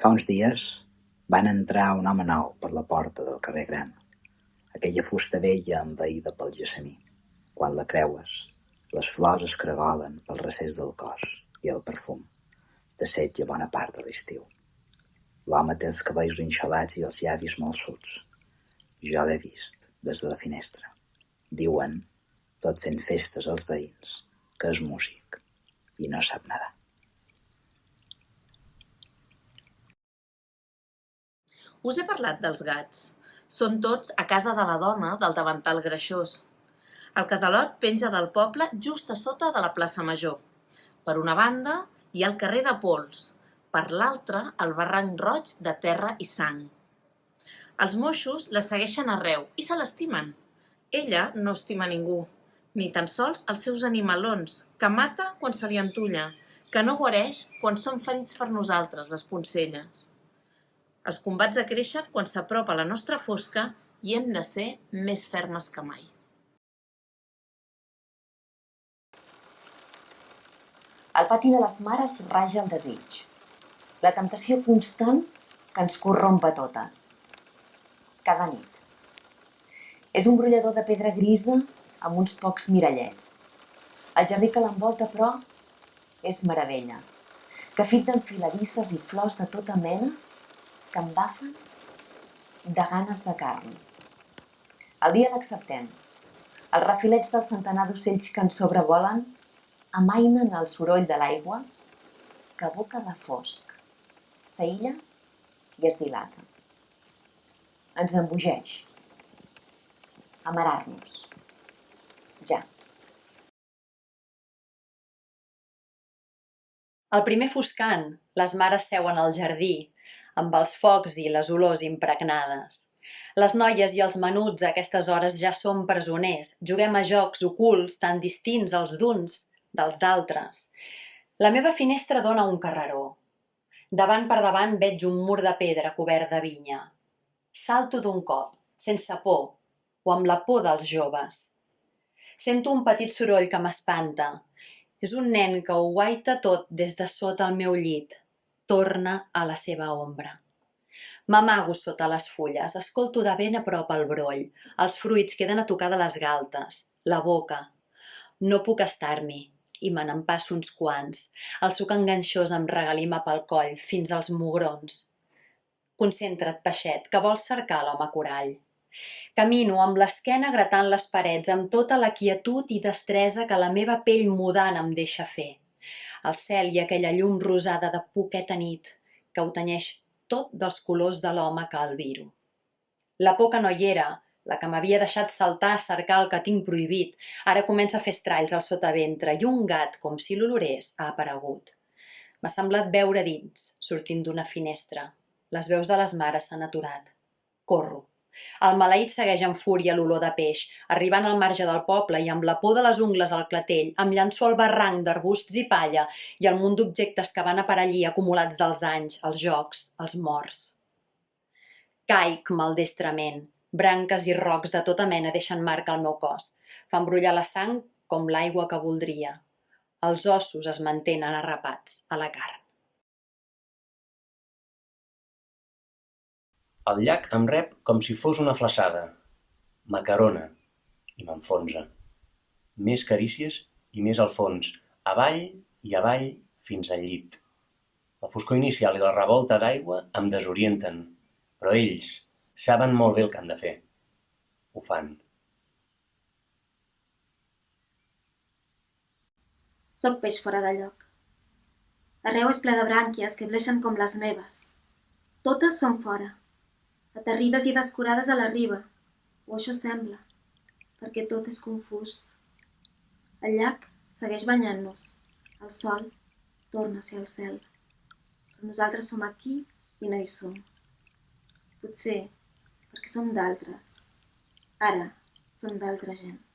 Fa uns dies van entrar un home nou per la porta del carrer Gran, aquella fusta vella envaïda pel gessamí. Quan la creues, les flors es caragolen pel recés del cos i el perfum dessetja bona part de l'estiu. L'home té els cabells rinxolats i els llavis molt suts. Jo l'he vist des de la finestra. Diuen, tot fent festes als veïns, que és músic i no sap nedar. Us he parlat dels gats. Són tots a casa de la dona del davantal greixós. El casalot penja del poble just a sota de la plaça Major. Per una banda hi ha el carrer de Pols, per l'altra el barranc roig de terra i sang. Els moixos la segueixen arreu i se l'estimen. Ella no estima ningú, ni tan sols els seus animalons, que mata quan se li antulla, que no guareix quan són ferits per nosaltres, les poncelles. Els combats acreixen quan s'apropa la nostra fosca i hem de ser més fermes que mai. Al pati de les mares raja el desig, la temptació constant que ens corromp a totes. Cada nit. És un brollador de pedra grisa amb uns pocs mirallets. El jardí que l'envolta, però, és meravella, que fit d'enfiladisses i flors de tota mena que embafen de ganes de carn. El dia l'acceptem. Els refilets del centenar d'ocells que ens sobrevolen amainen el soroll de l'aigua que aboca de fosc, s'aïlla i es dilata. Ens embogeix. Amarar-nos. Ja. Al primer foscant, les mares seuen al jardí, amb els focs i les olors impregnades. Les noies i els menuts a aquestes hores ja som presoners, juguem a jocs ocults tan distints els d'uns dels d'altres. La meva finestra dona a un carreró. Davant per davant veig un mur de pedra cobert de vinya. Salto d'un cop, sense por, o amb la por dels joves. Sento un petit soroll que m'espanta. És un nen que ho guaita tot des de sota el meu llit. Torna a la seva ombra. M'amago sota les fulles, escolto de ben a prop el broll. Els fruits queden a tocar de les galtes, la boca. No puc estar-m'hi, i me n'empasso uns quants. El suc enganxós em regalima pel coll fins als mugrons. Concentra't, peixet, que vols cercar l'home corall. Camino amb l'esquena gratant les parets, amb tota la quietud i destresa que la meva pell mudant em deixa fer. El cel i aquella llum rosada de poqueta nit que ho tenyeix tot dels colors de l'home que albiro. La por que no hi era, la que m'havia deixat saltar a cercar el que tinc prohibit, ara comença a fer estralls al sotaventre i un gat, com si l'olorés, ha aparegut. M'ha semblat veure dins, sortint d'una finestra. Les veus de les mares s'han aturat. Corro. El maleït segueix en fúria l'olor de peix. Arribant al marge del poble i amb la por de les ungles al clatell, em llanço al barranc d'arbusts i palla i al munt d'objectes que van a parar allí acumulats dels anys, els jocs, els morts. Caic maldestrament. Branques i rocs de tota mena deixen marca al meu cos. Fan brollar la sang com l'aigua que voldria. Els ossos es mantenen arrapats a la carn. El llac em rep com si fos una flaçada. M'acarona i m'enfonsa. Més carícies i més al fons, avall i avall fins al llit. La foscor inicial i la revolta d'aigua em desorienten, però ells saben molt bé el que han de fer. Ho fan. Soc peix fora de lloc. Arreu és ple de brànquies que bleixen com les meves. Totes són fora, aterrides i descurades a la riba, o això sembla, perquè tot és confús. El llac segueix banyant-nos, el sol torna a ser el cel, però nosaltres som aquí i no hi som. Potser perquè som d'altres, ara som d'altra gent.